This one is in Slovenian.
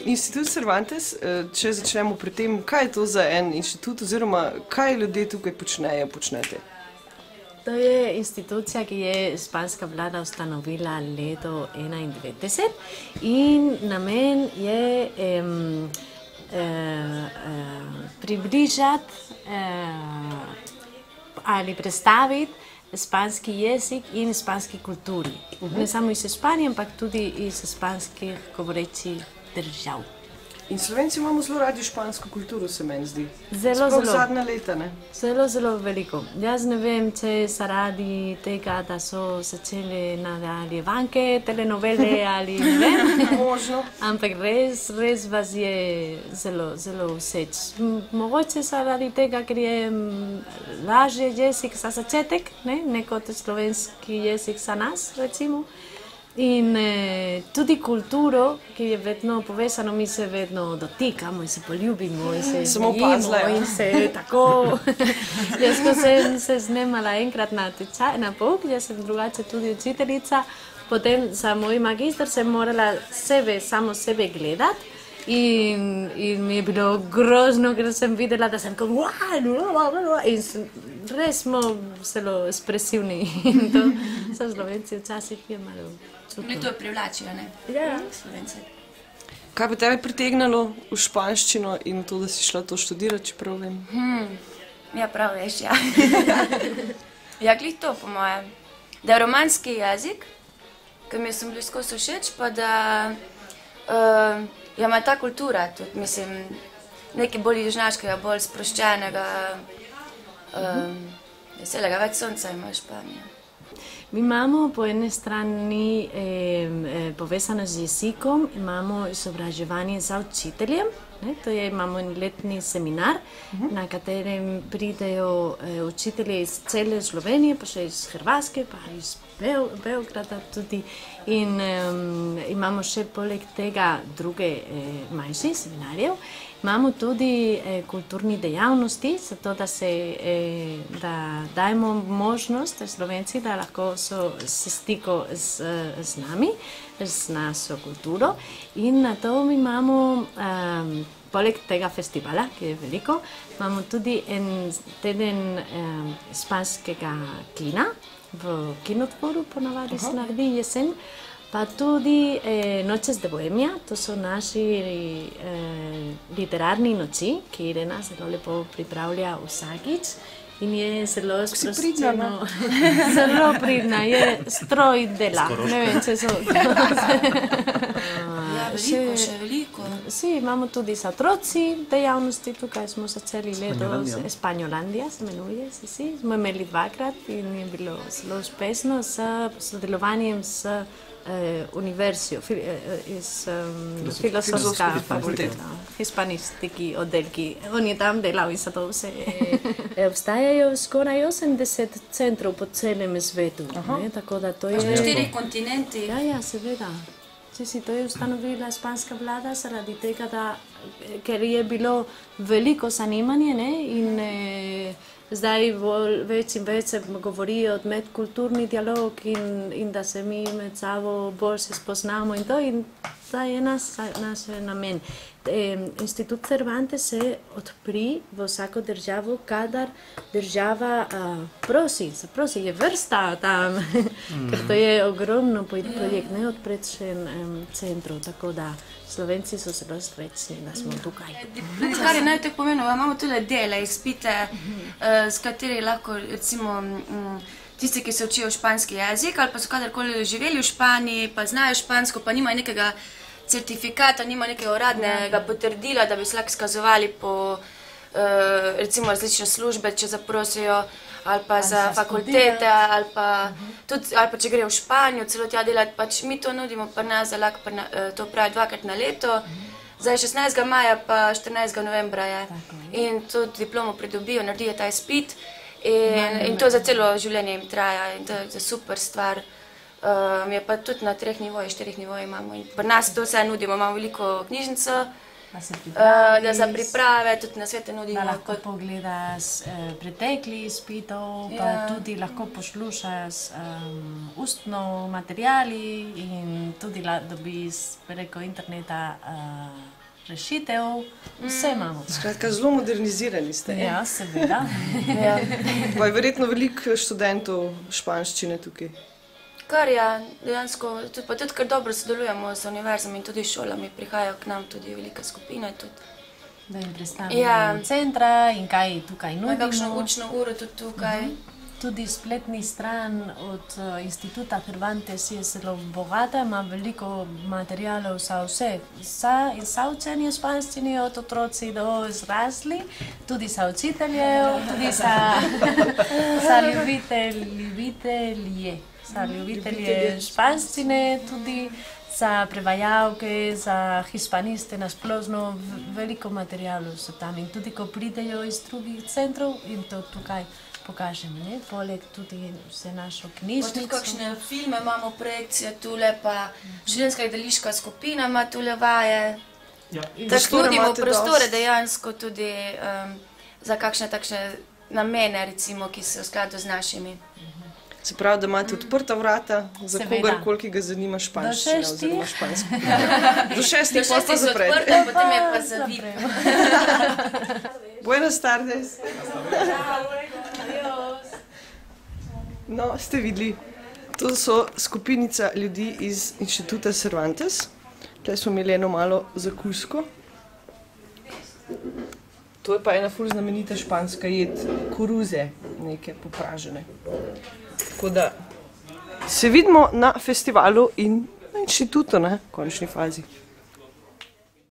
Institut Cervantes, če začnemo pri tem, kaj je to za en inštitut oziroma kaj ljudje tukaj počnete? To je institucija, ki je španska vlada ustanovila leto 1991 in namen je približati ali predstaviti španski jezik in španski kulturi. Ne samo iz Španije, ampak tudi iz španskih govorečih držav. In Slovenci imamo zelo radi špansko kulturo, se meni zdi. Zelo. Sploh zadnja leta, ne? Zelo veliko. Jaz ne vem, če zaradi tega, da so začeli nadaljevanke, telenovele ali ne vem. Možno. Ampak res vas je zelo všeč. Mogoče zaradi tega, ker je lažje jezik za začetek, ne kot slovenski jezik za nas, recimo. In tudi kulturo, ki je vedno povezano, mi se vedno dotikamo in se poljubimo in se smejimo in se tako. Jaz, ko sem se snemala enkrat na tečaj, na pouk, jaz sem drugače tudi učiteljica, potem za moj magister sem morala samo sebe gledati in mi je bilo grozno, ker sem videla, da sem kot in res smo zelo ekspresivni in to so Slovenci včasih je malo čutno. Mi to privlačijo, ne? Ja. Slovence. Kaj bi tebe pritegnalo v španščino in to, da si šla to študirati, čeprav vem? Ja, prav veš, ja. Ja, glih to, po mojem. Da je romanski jezik, ki mi je blisko všeč, pa da ima ta kultura tudi, mislim, nekaj bolj južnjaškega, bolj sproščenega, veselega, več sonca ima Španija. Mi imamo po eni strani povezano z jezikom, imamo izobraževanje za učitelje, to je, imamo letni seminar, na katerem pridejo učitelji iz cele Slovenije, pa še iz Hrvaške, pa iz Beograda tudi. In imamo še poleg tega druge manjše seminarjev. Imamo tudi kulturni dejavnosti, zato da dajemo možnost Slovenci, da lahko so se stiko z nami, z našo kulturo. In na to mi imamo, poleg tega festivala, ki je veliko, imamo tudi en teden španskega kina v kinodvoru, ponavadi se naredi jesen. Pa tudi Noches de Bohemia, to so naši literarni noči, ki Irena zelo lepo pripravlja vsakič in je zelo sproščeno. Zelo pridna, je stroj dela. Ne vem, če so... Ja, veliko, še veliko. Si, imamo tudi za otroci dejavnosti, tukaj smo začeli letos, Španjolandija se menuje, si. Smo imeli dvakrat in je bilo zelo uspešno s sodelovanjem s univerzijo, iz filozofska fakulteta, hispanistiki oddelki. On je tam delal in zato vse. Obstajajo skoraj 80 centrov po celem svetu, tako da to je... Na 4 kontinenti. Ja, seveda. To je ustanovila španska vlada zaradi tega, ker je bilo veliko zanimanje in zdaj več in več se govori o medkulturni dialog in da se mi med sabo bolj se spoznamo in to je naš namen. Institut Cervantes se odpri v vsako državo, kadar država prosi, je vrsta tam, ker to je ogromno projekt, ne odpred še centrov, tako da Slovenci so zelo srečni, da smo tukaj. Kar je najtek pomenilo, imamo tudi dele, izpite, s kateri lahko, recimo, tisti, ki se učijo španski jezik ali pa so kadarkoli živeli v Španiji, pa znajo špansko, pa nimajo nekega certifikata, nima nekega uradnega potrdila, da bi se lahko izkazovali po, recimo, različne službe, če zaprosijo, ali pa za fakultete, ali pa če grejo v Španijo, celo tja delati, pač mi to nudimo pri nas, da lahko to pravi 2-krat na leto. Zdaj 16. maja pa 14. novembra je. In to diplomo pridobijo, naredijo ta izpit in to za celo življenje jim traja in to je super stvar. Je pa tudi na 3 nivojih, 4 nivojih imamo in pri nas to vse nudimo, imamo veliko knjižnico, da za priprave tudi na svete nudimo. Da lahko pogledaš pretekli izpitov, pa tudi lahko poslušaš ustno materijali in tudi dobiš preko interneta rešitev. Vse imamo. Skratka, zelo modernizirani ste. Ja, seveda. Pa je verjetno veliko študentov španščine tukaj. Kar dejansko, pa tudi kar dobro sodelujemo z univerzami in tudi šolami, prihajajo k nam tudi velika skupina. Da jim predstavimo centra in kaj tukaj nudimo. Kakšno učno uro tudi tukaj. Tudi spletni stran od Instituta Cervantes je zelo bogata, ima veliko materijalov za vse. Za učenje španščine od otroci do zrasli, tudi za učiteljev, tudi za ljubitelje španščine, tudi za prevajalke, za hispaniste nasplošno, veliko materijalov so tam in tudi ko pridejo iz drugih centrov in to tukaj pokažem, ne? Poleg tudi vse našo knjižnico. Tudi kakšne filme imamo, projekcije tule, pa študentska gledališka skupina ima tule vaje. Tako nudimo prostore dejansko tudi za kakšne takšne namene, recimo, ki so v skladu z našimi. Se pravi, da imate odprta vrata za kogarkoli, ki ga zanima španščina oziroma špansko. Do 6. pa zaprete. Odprta, potem je pa za VIP. Buenas tardes. No, ste videli, to so skupinica ljudi iz Inštituta Cervantes. Tukaj smo imeli eno malo zakusko. To je pa ena ful znamenita španska jed, koruze, neke popražene. Tako da se vidimo na festivalu in na inštitutu, v končni fazi.